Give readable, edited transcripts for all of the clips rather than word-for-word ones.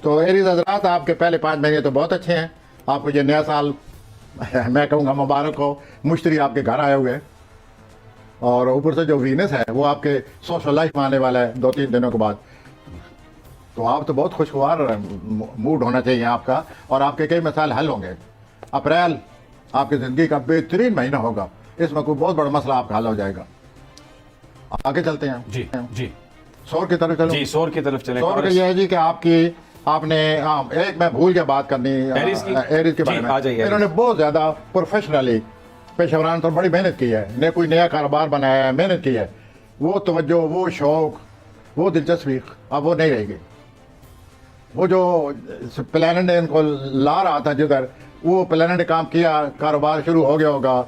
تو ایریز حضرات آپ کے پہلے 5 مہینے تو بہت اچھے ہیں. آپ کو یہ نیا سال میں کہوں گا مبارک ہو. مشتری آپ کے گھر آئے ہوئے ہیں اور اوپر سے جو وینس ہے وہ آپ کے سوشل لائف میں آنے والا ہے 2-3 دنوں کے بعد. تو آپ تو بہت خوشگوار موڈ ہونا چاہیے آپ کا, اور آپ کے کئی مسائل حل ہوں گے. اپریل آپ کی زندگی کا بہترین مہینہ ہوگا, اس میں کوئی بہت بڑا مسئلہ آپ کا حل ہو جائے گا. آگے چلتے ہیں. جی جی سور کی طرف چلو. جی سور کی طرف چلیں. سور کا یہ ہے جی کہ آپ نے ایک میں بھول گیا بات کرنی ایریز کے بارے میں. انہوں نے بہت زیادہ پروفیشنلی پیشہ ورانہ طور بڑی محنت کی ہے, نے کوئی نیا کاروبار بنایا ہے, محنت کی ہے. وہ توجہ, وہ شوق, وہ دلچسپی اب وہ نہیں رہے گی. وہ جو پلانٹ نے ان کو لا رہا تھا جدھر, وہ پلانٹ نے کام کیا, کاروبار شروع ہو گیا ہوگا,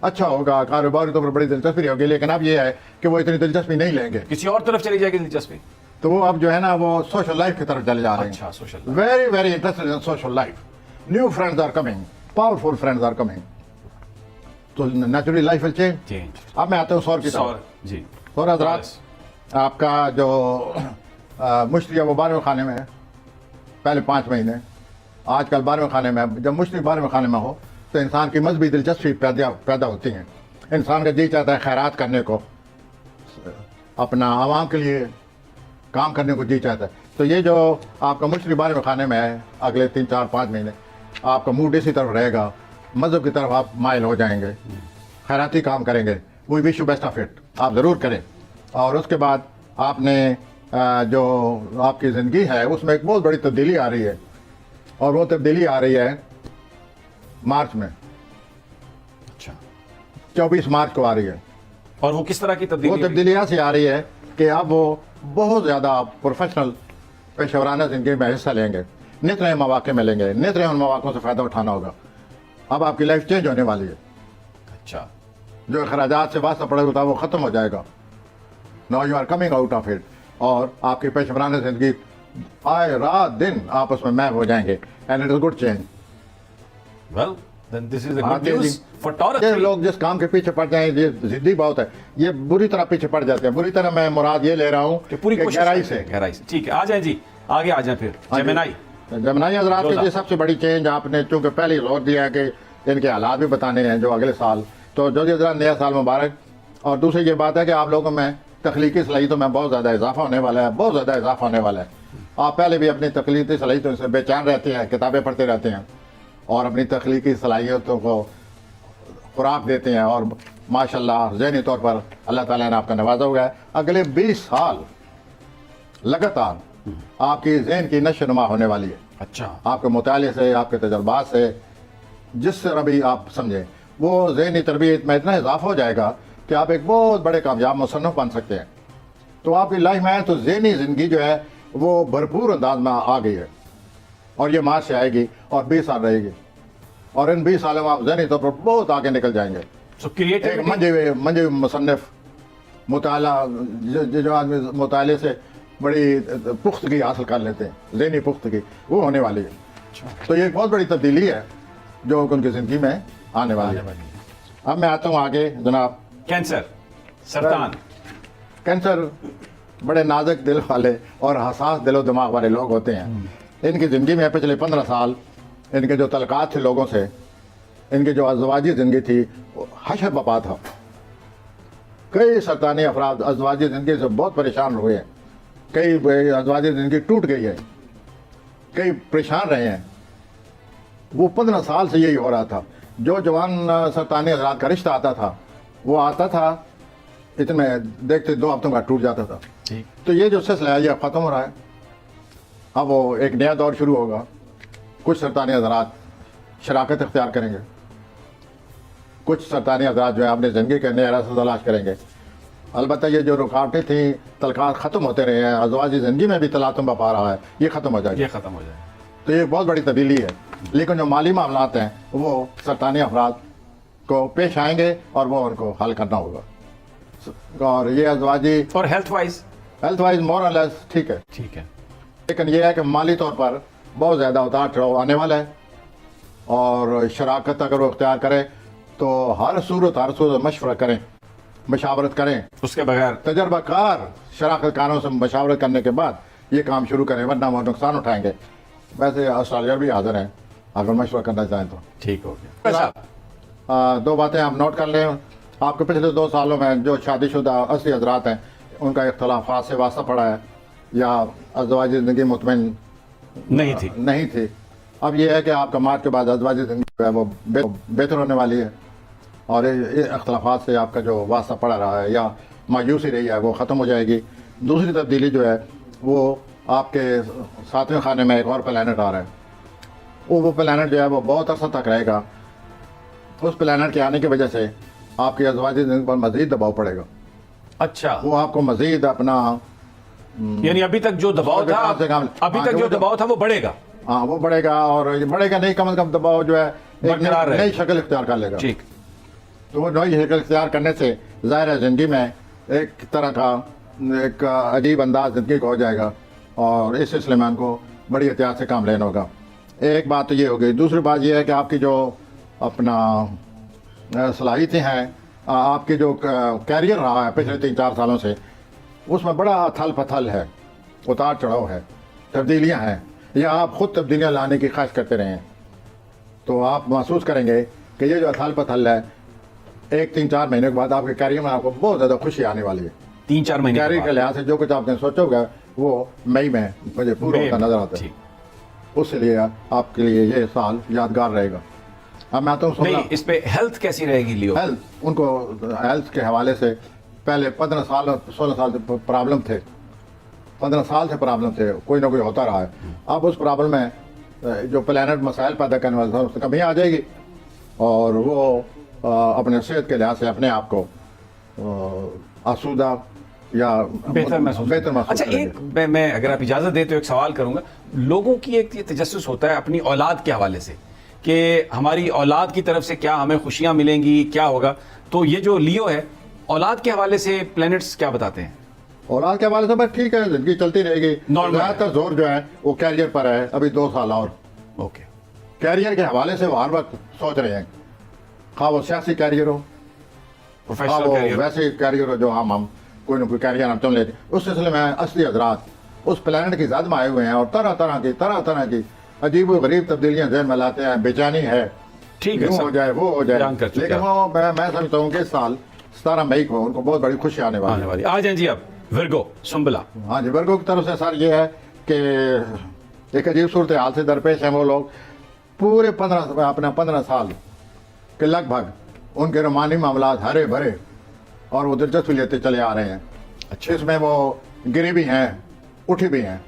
اچھا ہوگا, کاروبار کے طور پر بڑی دلچسپی ہوگی. لیکن اب یہ ہے کہ وہ اتنی دلچسپی نہیں لیں گے, کسی اور طرف چلی جائے گی دلچسپی. تو وہ اب جو ہے نا وہ سوشل لائف کی طرف چلے جا رہے ہیں. اچھا social very very interested in social life. New friends are coming, powerful friends are coming. تو نیچرلی لائف ول چینج. اب میں آتا ہوں سور کی طرف. جی سور حضرات آپ کا جو مشتری ہے وہ 12ویں خانے میں ہے. پہلے 5 مہینے, آج کل 12ویں خانے میں. جب مشتری 12ویں خانے میں ہو تو انسان کی مذہبی دلچسپی پیدا ہوتی ہیں. انسان کا جی چاہتا ہے خیرات کرنے کو, اپنا عوام کے لیے کام کرنے کو جی چاہتا ہے. تو یہ جو آپ کا مشتری 12ویں خانے میں ہے, اگلے 3-4-5 مہینے آپ کا موڈ اسی طرف رہے گا, مذہب کی طرف آپ مائل ہو جائیں گے, خیراتی کام کریں گے. We wish you best of it, آپ ضرور کریں. اور اس کے بعد آپ نے جو آپ کی زندگی ہے اس میں ایک بہت بڑی تبدیلی آ رہی ہے, اور وہ تبدیلی آ رہی ہے مارچ میں. اچھا 24 مارچ کو آ رہی ہے. اور وہ کس طرح کی تبدیلی؟ وہ تبدیلی ایسی آ رہی ہے کہ اب وہ بہت زیادہ پروفیشنل پیشہ ورانہ زندگی میں حصہ لیں گے, نت نئے مواقع ملیں گے, نت نئے ان مواقعوں سے فائدہ اٹھانا ہوگا. اب آپ کی لائف چینج ہونے والی ہے. اچھا جو اخراجات سے واسطہ پڑا ہوتا ہے وہ ختم ہو جائے گا. Now you are coming out of it, اور آپ کی پیشہ ورانہ زندگی آئے رات دن آپ اس میں میپ ہو جائیں گے. And it is good change. Well then this is a good news for Taurus. یہ لوگ جس کام کے پیچھے پڑ جائیں, یہ ضدی بہت ہے, یہ بری طرح پیچھے پڑ جاتے ہیں. بری طرح میں مراد یہ لے رہا ہوں کہ پوری گہرائی سے. ٹھیک ہے, آ جائیں جی, آگے آ جائیں. پھر جیمنائی. جیمنائی حضرات کی سب سے بڑی چینج آپ نے چونکہ پہلے زور دیا ہے کہ ان کے حالات بھی بتانے ہیں جو اگلے سال, تو جو حضرات نیا سال مبارک. اور دوسری یہ بات ہے کہ آپ لوگوں میں تخلیقی صلاحیتوں میں بہت زیادہ اضافہ ہونے والا ہے, بہت زیادہ اضافہ ہونے والا ہے. آپ پہلے بھی اپنی تخلیقی صلاحیتوں سے بے چین رہتے ہیں, کتابیں پڑھتے رہتے ہیں اور اپنی تخلیقی صلاحیتوں کو خوراک دیتے ہیں, اور ماشاءاللہ ذہنی طور پر اللہ تعالیٰ نے آپ کا نوازا ہوا ہے. اگلے 20 سال لگاتار آپ کی ذہن کی نشو نما ہونے والی ہے. اچھا, آپ کے مطالعے سے, آپ کے تجربات سے, جس سے ابھی آپ سمجھیں, وہ ذہنی تربیت میں اتنا اضافہ ہو جائے گا کہ آپ ایک بہت بڑے کامیاب مصنف بن سکتے ہیں. تو آپ کی لائف میں تو ذہنی زندگی جو ہے وہ بھرپور انداز میں آ گئی ہے, اور یہ مارچ سے آئے گی اور 20 سال رہے گی, اور ان 20 سالوں میں آپ ذہنی طور پر بہت آگے نکل جائیں گے. ایک منجے ہوئے مصنف, مطالعہ, جو آدمی مطالعے سے بڑی پختگی حاصل کر لیتے ہیں, ذہنی پختگی, وہ ہونے والی ہے. تو یہ ایک بہت بڑی تبدیلی ہے جو ان کی زندگی میں آنے والی ہے. اب میں آتا ہوں آگے جناب. کینسر, سرطان. کینسر بڑے نازک دل والے اور حساس دل و دماغ والے لوگ ہوتے ہیں. ان کی زندگی میں پچھلے 15 سال ان کے جو تعلقات تھے لوگوں سے, ان کی جو ازواجی زندگی تھی, حشر بپا تھا. کئی سرطانی افراد ازواجی زندگی سے بہت پریشان ہوئے ہیں, کئی ازواجی زندگی ٹوٹ گئی ہے, کئی پریشان رہے ہیں. وہ 15 سال سے یہی ہو رہا تھا. جو جوان سرطانی حضرات کا رشتہ آتا تھا وہ آتا تھا, اتنے دیکھتے 2 ہفتوں کا ٹوٹ جاتا تھا. تو یہ جو سلسلہ ہے یہ ختم ہو رہا ہے. اب وہ ایک نیا دور شروع ہوگا. کچھ سرطانی حضرات شراکت اختیار کریں گے, کچھ سرطانی حضرات جو ہے اپنی زندگی کے نئے راستہ تلاش کریں گے. البتہ یہ جو رکاوٹیں تھیں, تعلقات ختم ہوتے رہے ہیں, ازواجی زندگی میں بھی تلاطم بپا رہا ہے, یہ ختم ہو جائے گا. تو یہ بہت بڑی تبدیلی ہے. لیکن جو مالی معاملات ہیں وہ سرطانی افراد کو پیش آئیں گے اور وہ ان کو حل کرنا ہوگا. اور یہ ازواجی اور ہیلتھ وائز مور اور لیس ٹھیک ہے. لیکن یہ ہے کہ مالی طور پر بہت زیادہ اتار چڑھاؤ آنے والا ہے, اور شراکت اگر وہ اختیار کرے تو ہر صورت مشورہ کریں, مشاورت کریں, اس کے بغیر تجربہ کار شراکت کاروں سے مشاورت کرنے کے بعد یہ کام شروع کریں, ورنہ وہ نقصان اٹھائیں گے. वैसे ऑस्ट्रेलिया भी हाजिर हैं अगर मशवरा करना चाहें तो। ठीक हो गया साहब। दो बातें आप नोट कर लें। आपके पिछले 2 सालों में जो शादीशुदा 80 हजरात हैं उनका इख्तलाफात से वास्ता पड़ा है या अज़वाजी ज़िंदगी मुतमइन नहीं थी। अब ये है कि आपका मार्च के बाद अज़वाजी ज़िंदगी जो है वो बेहतर होने वाली है और इख्तलाफात से आपका जो वास्ता पड़ा रहा है या मायूसी रही है वो ख़त्म हो जाएगी। दूसरी तब्दीली जो है वो आपके 7वें खाने में एक और प्लैनेट आ रहा है। वो प्लैनेट जो है वो बहुत अर्सा तक रहेगा। उस प्लैनेट के आने की वजह से आपकी अज़वाजी ज़िंदगी पर मज़ीद दबाव पड़ेगा। अच्छा, वो आपको मज़ीद अपना यानी अभी तक जो दबाव था, अभी तक जो दबाव था वो बढ़ेगा। हाँ, वो बढ़ेगा और ये बढ़ेगा नहीं, कम से कम दबाव जो है एक नई शक्ल इख्तियार कर लेगा। ठीक। तो वो नई शक्ल इख्तियार करने से ज़ाहिर है ज़िंदगी में एक तरह का एक अजीब अंदाज ज़िंदगी का हो जाएगा और इस सिलसिले में हमको बड़ी एहतियात से काम लेना होगा। एक बात तो ये हो गई। दूसरी बात ये है कि आपकी जो अपना सलाहियतें हैं, आपकी जो कैरियर रहा है पिछले 3-4 सालों से, उसमें बड़ा अथल पथल है, उतार चढ़ाव है, तब्दीलियां हैं या आप खुद तब्दीलियां लाने की ख्वाहिश करते रहे हैं तो आप महसूस करेंगे कि ये जो अथल पथल है 1-3-4 महीने के बाद आपके कैरियर में आपको बहुत ज़्यादा खुशी आने वाली है। 3-4 महीने कैरियर के लिहाज से जो कुछ आपने सोचा होगा वो मई में मुझे पूरा होता नजर आता है। उसके लिए आपके लिए ये साल यादगार रहेगा। अब मैं तो नहीं, इस पे हेल्थ कैसी रहेगी लियो? हेल्थ, उनको हेल्थ के हवाले से पहले 15 साल और 16 साल से प्रॉब्लम थे, 15 साल से प्रॉब्लम थे, कोई ना कोई होता रहा है। अब उस प्रॉब्लम में जो प्लैनेट मसाइल पैदा करने वाले था उसमें कमी आ जाएगी और वो अपने सेहत के लिहाज से अपने आप को आसूदा या बेहतर महसूस अच्छा, एक मैं अगर आप इजाजत दें तो एक सवाल करूंगा। लोगों की एक ये तजस्सुस होता है अपनी औलाद के हवाले से कि हमारी औलाद की तरफ से क्या हमें खुशियां मिलेंगी, क्या होगा। तो ये जो लियो है, औलाद के हवाले से प्लैनेट्स क्या बताते हैं? औलाद के हवाले से बस ठीक है, जिंदगी चलती रहेगी। ज़्यादातर जोर जो है वो कैरियर पर है। अभी 2 साल और ओके, कैरियर के हवाले से वो हर वक्त सोच रहे हैं, खा वो सियासी कैरियर हो, प्रोफेशनल कैरियर, वैसे कैरियर हो जो हम कोई ना कोई कैरियर हम चुन लेते। उस सिलसिले में 80 हजरात उस प्लैनेट की जद में आए हुए हैं और तरह तरह की अजीब व गरीब तब्दीलियां ज़हन में लाते हैं। बेचैनी है, ठीक है, हो जाए वो हो जाए, लेकिन वो मैं समझता हूँ कि इस साल 17 मई को उनको बहुत बड़ी खुशी आने वाली। आ जाए जी अब विर्गो सुंबला। हाँ जी, विर्गो की तरफ से सर ये है कि एक अजीब सूरत हाल से दरपेश हैं वो लोग। पूरे 15 साल के लगभग उनके रोमानी मामला हरे भरे और वो दिलचस्पी लेते चले आ रहे हैं। अच्छा, इसमें वो गिरे भी हैं, उठी भी हैं,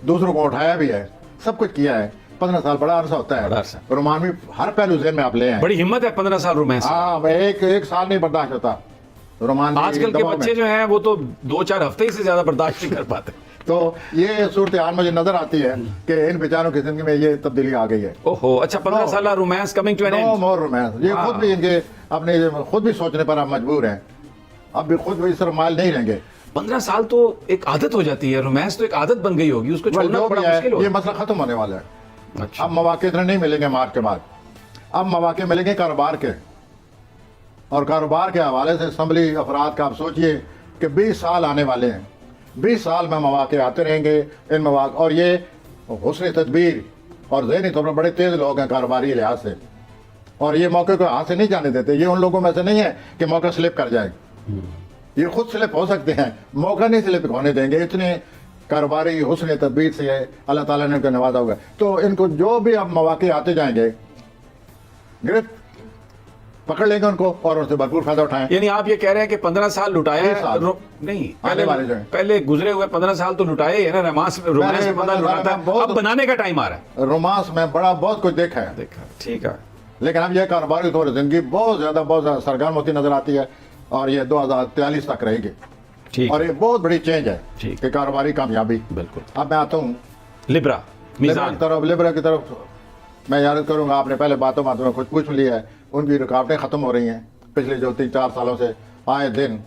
दूसरों को उठाया भी है, सब कुछ किया है। 15 साल बड़ा अरसा होता है। रोमानवी हर पहलू ज़हन में आप ले आए। बड़ी हिम्मत है 15 साल रोमांस। हाँ, एक साल नहीं बर्दाश्त होता रोमानवी। आजकल के बच्चे जो हैं वो तो 2-4 हफ्ते से ज्यादा बर्दाश्त नहीं कर पाते। तो ये सूरत हाल मुझे नजर आती है कि इन बेचारों की जिंदगी में ये तब्दीली आ गई है। ओहो, अच्छा, 15 साल romance coming to an end. No more romance. ये खुद भी इनके अपने खुद भी सोचने पर आप मजबूर हैं। अब भी खुद भी इस तरह माइल नहीं रहेंगे। 15 साल तो एक आदत हो जाती है, रोमांस तो एक आदत बन गई होगी, उसको छोड़ना बड़ा मुश्किल होगा। ये मसला खत्म होने वाला है। अच्छा, अब मौके इतने नहीं मिलेंगे मार्च के बाद, अब मौके मिलेंगे कारोबार के। और कारोबार के हवाले से असम्बली अफराद का आप सोचिए कि 20 साल आने वाले हैं। 20 साल में मौके आते रहेंगे इन मौके। और ये हुस्न तदबीर और ज़हनी तौर पर बड़े तेज लोग हैं कारोबारी लिहाज से, और ये मौके को हाथ से नहीं जाने देते। ये उन लोगों में से नहीं है कि मौका स्लिप कर जाए, ये खुद स्लिप हो सकते हैं, मौका नहीं स्लिप होने देंगे। इतने कारोबारी हुस्न तदबीर से अल्लाह ताला ने इनको नवाजा हुआ है। तो इनको जो भी अब मौके आते जाएंगे गिरफ्त पकड़ लेंगे उनको और उनसे भरपूर फायदा उठाएं। यानी आप ये कह रहे हैं कि 15 साल लुटाए नहीं, पहले गुजरे हुए 15 साल तो लुटाए है ना। रोमांस में 15 लुटाता, अब बनाने का टाइम आ रहा है। रोमांस में बड़ा बहुत कुछ देखा है। ठीक है, लेकिन अब यह कारोबारी तौर जिंदगी बहुत ज्यादा सरगर्म होती नजर आती है और ये 2043 तक रहेगी। ठीक, और ये बहुत बड़ी चेंज है कि कारोबारी कामयाबी। बिल्कुल। अब मैं आता हूँ लिब्रा की तरफ मैं याद करूंगा। आपने पहले बातों में कुछ पूछ लिया है। उनकी रुकावटें खत्म हो रही हैं। पिछले जो 3-4 सालों से आए दिन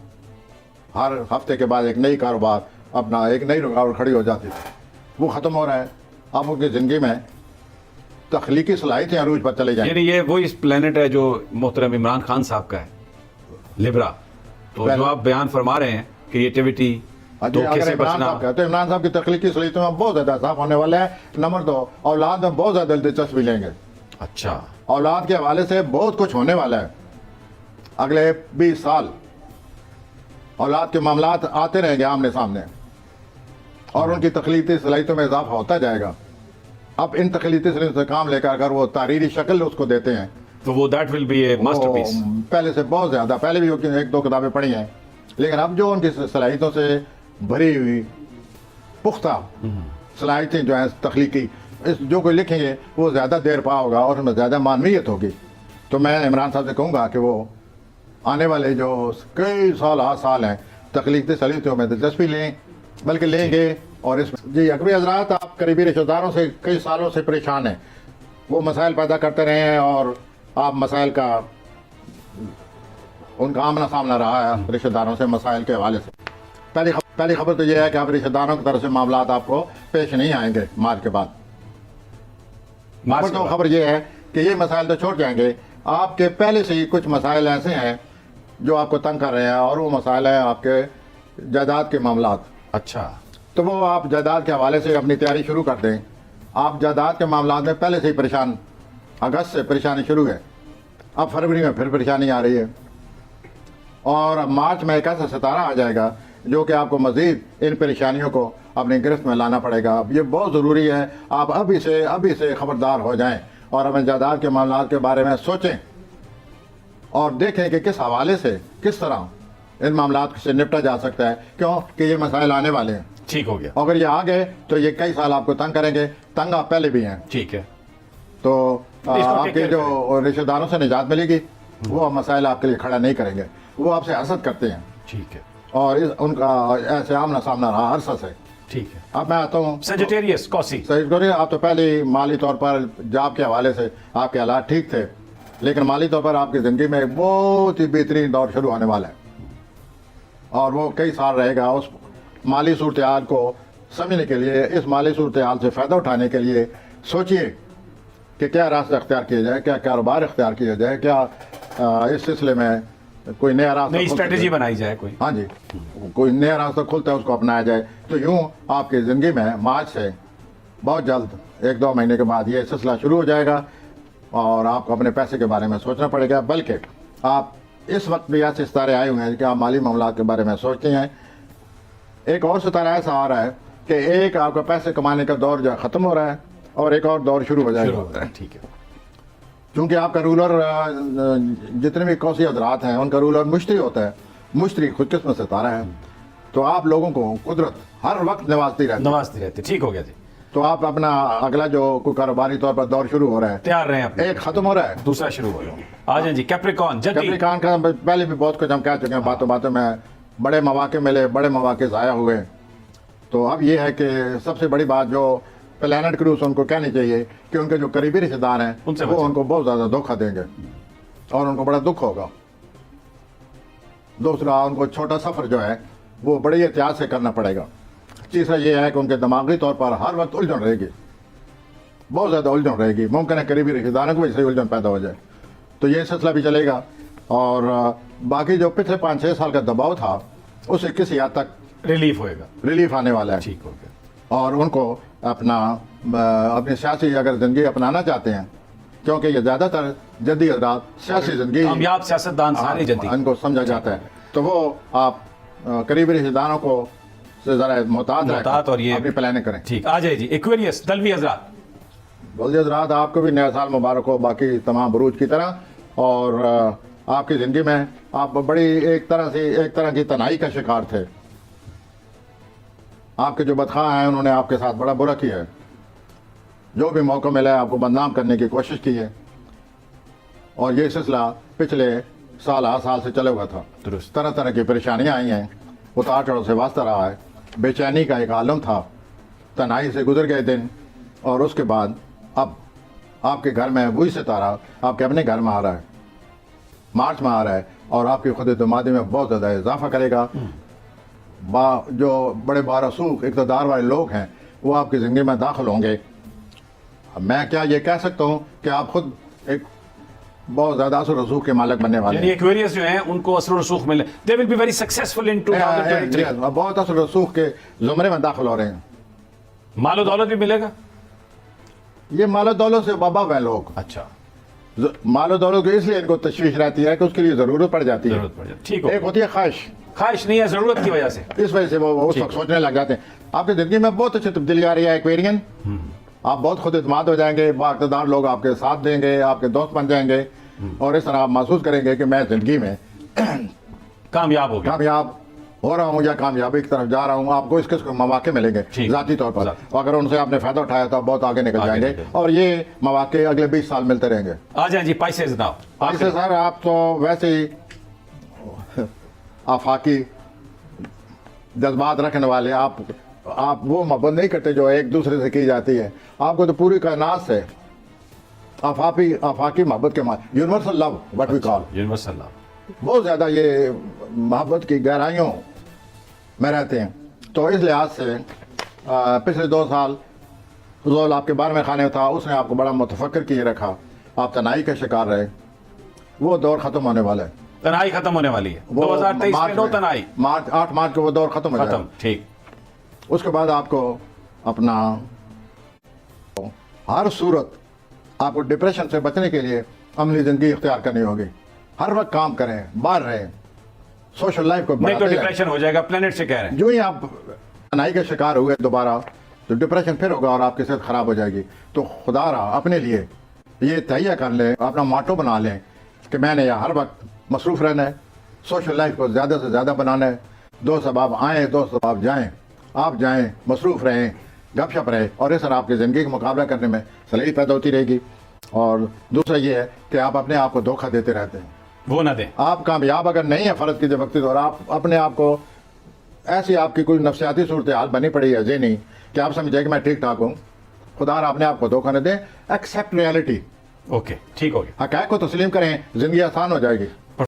हर हफ्ते के बाद एक नई कारोबार अपना एक नई रुकावट खड़ी हो जाती थी, वो खत्म हो रहा है। अब उनकी जिंदगी में तख्लीकी सलाहियतें अरूज पर चले जाएंगी। ये वो इस प्लेनेट है जो मोहतरम इमरान खान साहब का है, लिब्रा। तो जो आप बयान फरमा रहे हैं, क्रिएटिविटी, अगर धोखे से इमरान बचना। साहब का, तो इमरान साहब की तख्लीकी सलीतों में बहुत ज्यादा इजाफा होने वाला है। नंबर 2, औलाद में बहुत ज्यादा दिलचस्पी लेंगे। अच्छा, औलाद के हवाले से बहुत कुछ होने वाला है अगले 20 साल। औलाद के मामलात आते रहेंगे आमने सामने और उनकी तख्लीकी सलाहियतों में इजाफा होता जाएगा। अब इन तख्लीकी सलाहियतों से काम लेकर अगर वो तारीरी शक्ल उसको देते हैं तो वो that will be A masterpiece. वो पहले से बहुत ज्यादा, पहले भी 1-2 किताबें पढ़ी हैं, लेकिन अब जो उनकी सलाहियतों से भरी हुई पुख्ता सलाहियतें जो हैं तख्लीकी, इस जो कोई लिखेंगे वो ज़्यादा देर पा होगा और उसमें ज़्यादा मानवीयत होगी। तो मैं इमरान साहब से कहूँगा कि वो आने वाले जो कई साल 8 साल हैं तख्लीकी सलाहियतों में दिलचस्पी लें, बल्कि लेंगे। और इस जी अकबरी हजरात, आप करीबी रिश्तेदारों से कई सालों से परेशान हैं, वो मसाइल पैदा करते रहे हैं और आप मसाइल का उनका आमना सामना रहा है रिश्तेदारों से मसाइल के हवाले से। पहली खबर तो यह है कि आप रिश्तेदारों की तरफ से मामलात आपको पेश नहीं आएंगे मार्च के बाद। नंबर 2 खबर यह है कि ये मसाइल तो छोड़ जाएंगे, आपके पहले से ही कुछ मसाइल ऐसे हैं जो आपको तंग कर रहे हैं और वो मसाइल हैं आपके जायदाद के मामलात। अच्छा, तो वो आप जायदाद के हवाले से अपनी तैयारी शुरू कर दें। आप जायदाद के मामलात में पहले से ही परेशान, अगस्त से परेशानी शुरू है, अब फरवरी में फिर परेशानी आ रही है और अब मार्च में एक ऐसा सितारा आ जाएगा जो कि आपको मज़ीद इन परेशानियों को अपनी गिरफ्त में लाना पड़ेगा। अब ये बहुत ज़रूरी है आप अभी से खबरदार हो जाएं और अपने जायदाद के मामलात के बारे में सोचें और देखें कि किस हवाले से, किस तरह इन मामलात से निपटा जा सकता है, क्योंकि ये मसाइल आने वाले हैं। ठीक हो गया। अगर ये आ गए तो ये कई साल आपको तंग करेंगे, तंग आप पहले भी हैं। ठीक है, तो take आपके care जो रिश्तेदारों से निजात मिलेगी, वो मसाइल आपके लिए खड़ा नहीं करेंगे, वो आपसे हसद करते हैं ठीक है, और उनका ऐसे आमना सामना रहा अरसा से। ठीक है। अब मैं आता हूँ सेजिटेरियस कॉसी, सही करिए, आप तो पहले ही माली तौर पर जॉब के हवाले से आपके हालात ठीक थे, लेकिन माली तौर पर आपकी ज़िंदगी में एक बहुत ही बेहतरीन दौर शुरू होने वाला है और वो कई साल रहेगा। उस माली सूरत हाल को समझने के लिए, इस माली सूरत हाल से फ़ायदा उठाने के लिए सोचिए कि क्या रास्ता अख्तियार किया जाए, क्या कारोबार अख्तियार किया जाए, क्या इस सिलसिले में कोई नया रास्ता, नई स्ट्रेटेजी बनाई जाए कोई। हाँ जी, कोई नया रास्ता खुलता है उसको अपनाया जाए। तो यूँ आपकी ज़िंदगी में मार्च से बहुत जल्द 1-2 महीने के बाद ये सिलसिला शुरू हो जाएगा और आपको अपने पैसे के बारे में सोचना पड़ेगा। बल्कि आप इस वक्त भी ऐसे सितारे आए हुए हैं कि आप माली मामलात के बारे में सोचते हैं। एक और सितारा ऐसा आ रहा है कि एक आपका पैसे कमाने का दौर जो ख़त्म हो रहा है और एक और दौर शुरू हो जाएगा। ठीक है, क्योंकि आपका रूलर जितने भी कौसी हजरात हैं उनका रूलर मुश्तरी होता है, मुश्तरी खुदकिस्मत सितारा है, तो आप लोगों को कुदरत हर वक्त नवाजती रहती। ठीक हो गया जी। तो आप अपना अगला जो कोई कारोबारी तौर पर दौर शुरू हो रहा है, तैयार रहे अपने, एक खत्म हो रहा है, दूसरा शुरू हो रहा। आ जाए जी, कैप्रिकॉर्न जल्दी। कैप्रिकॉर्न का पहले भी बहुत कुछ हम कह चुके हैं, बातों में बड़े मौके मिले, बड़े मौके ज़ाया हुए। तो अब ये है कि सबसे बड़ी बात जो प्लैनेट क्रूज उनको कहनी चाहिए कि उनके जो करीबी रिश्तेदार हैं वो उनको बहुत ज़्यादा धोखा देंगे और उनको बड़ा दुख होगा। दूसरा, उनको छोटा सफ़र जो है वो बड़ी एहतियात से करना पड़ेगा। तीसरा ये है कि उनके दिमागी तौर पर हर वक्त उलझन रहेगी, बहुत ज़्यादा उलझन रहेगी। मुमकिन है करीबी रिश्तेदारों को इससे उलझन पैदा हो जाए, तो ये सिलसिला भी चलेगा। और बाकी जो पिछले 5-6 साल का दबाव था उससे किसी हद तक रिलीफ आने वाला है। ठीक हो गया। और उनको अपनी सियासी अगर ज़िंदगी अपनाना चाहते हैं, क्योंकि ये ज़्यादातर जद्दी हज़रात सियासी ज़िंदगी कामयाब सियासतदान सारे जद्दी इनको समझा जाता है, तो वो आप करीबी रिश्तेदारों को से ज़रा मोहतात और ये अपनी प्लानिंग करें। ठीक, आ जाए जी। एक्वेरियस दलवी हजरात, बल्दी हजरात, आपको भी नया साल मुबारक हो बाकी तमाम बुरूज की तरह। और आपकी ज़िंदगी में आप बड़ी एक तरह की तन्हाई का शिकार थे। आपके जो बदखा हैं उन्होंने आपके साथ बड़ा बुरा किया है, जो भी मौका मिला है आपको बदनाम करने की कोशिश की है और ये सिलसिला पिछले साल से चला हुआ था। तरह तरह की परेशानियां आई हैं, उतार चढ़ाव से वास्ता रहा है, बेचैनी का एक आलम था, तन्हाई से गुजर गए दिन और उसके बाद अब आपके घर में वही सितारा आपके अपने घर में आ रहा है, मार्च में आ रहा है और आपकी खुद एतमादी में बहुत ज़्यादा इजाफा करेगा। जो बड़े बारसूख इक़्तिदार वाले लोग हैं वो आपकी ज़िंदगी में दाखिल होंगे। मैं क्या ये कह सकता हूँ कि आप खुद एक बहुत ज़्यादा असर रसूख के मालिक बनने वाले यानी एक्वेरियस जो हैं उनको असर और रसूख मिले, they will be very successful in 2023। हैं। बहुत असर रसूख के ज़ुमरे में दाखिल हो रहे हैं। मालो दौलत भी मिलेगा। ये मालो दौलत से बाबा हैं लोग। अच्छा, मालो दौलत को इसलिए इनको तशवीश रहती है कि उसके लिए ज़रूरत पड़ जाती है। जरूरत पड़ जाए, ठीक हो, एक होती है ख्वाहिश, ख्वाहिश नहीं है, जरूरत की वजह से। इस वजह से वो उस वक्त सोचने लग जाते हैं। आपकी ज़िंदगी में बहुत अच्छी तब्दीली आ रही है एक्वेरियन। आप बहुत खुद इत्मीनान हो जाएंगे, बाइक़्तिदार लोग आपके साथ देंगे, आपके दोस्त बन जाएंगे, और इस तरह आप महसूस करेंगे कि मैं ज़िंदगी में कामयाब हो गया। कामयाब हो रहा हूँ या कामयाबी की तरफ जा रहा हूँ। आपको इसके मौके मिलेंगे ठीक। ज़ाती तौर पर, और अगर उनसे आपने फ़ायदा उठाया तो आप बहुत आगे निकल आगे जाएंगे, निकल। और ये मौके अगले 20 साल मिलते रहेंगे। आ जाए जी, पैसे नाउ। ऐसे सर आप तो वैसे ही आफाकी जज्बात रखने वाले, आप वो मोहब्बत नहीं करते जो एक दूसरे से की जाती है। आपको तो पूरी कायनात से आफाकी मोहब्बत के universal love what we call, universal love, बहुत ज़्यादा ये मोहब्बत की गहराइयों में रहते हैं। तो इस लिहाज से पिछले 2 साल फजूल आपके बारे में खाने था, उसने आपको बड़ा मुतफक्र किए रखा, आप तनाई के शिकार रहे। वो दौर ख़त्म होने वाला है, तनाई खत्म होने वाली है। 2023 में नो तनाई, 8 मार्च को वो दौर ख़त्म हो जाएगा। खत्म, ठीक। उसके बाद आपको अपना हर सूरत आपको डिप्रेशन से बचने के लिए अमली ज़िंदगी इख्तियार करनी होगी। हर वक्त काम करें, बाहर रहें, सोशल लाइफ को नहीं तो बढ़ाते जाएं। डिप्रेशन हो जाएगा, प्लेनेट से कह रहे हैं। जो ही आप तनाई के शिकार हुए दोबारा तो डिप्रेशन फिर होगा और आपकी सेहत खराब हो जाएगी। तो खुदा रहा अपने लिए ये तैयार कर लें, अपना मोटो बना लें कि मैंने यहाँ हर वक्त मसरूफ़ रहना है, सोशल लाइफ को ज़्यादा से ज़्यादा बनाना है। दोस्त अब आप आएँ, दोस्त अब आप जाएँ, आप जाएँ, मसरूफ़ रहें, गपशप रहे, और इस तरह आपकी ज़िंदगी का मुकाबला करने में सलाहियत पैदा होती रहेगी। और दूसरा ये है कि आप अपने आप को धोखा देते रहते हैं। वो ना दें। आप कामयाब अगर नहीं है फ़र्ज कीजिए वक्त, और आप अपने आप को ऐसी आपकी कोई नफ्सियाती सूरत हाल बनी पड़ी है ज़हनी कि आप समझे कि मैं ठीक ठाक हूँ, खुदा अपने आप को धोखा न दें। एक्सेप्ट रियलिटी, ओके, ठीक हो गया। हक़ाइक़ को तस्लीम करें, ज़िंदगी आसान हो जाएगी।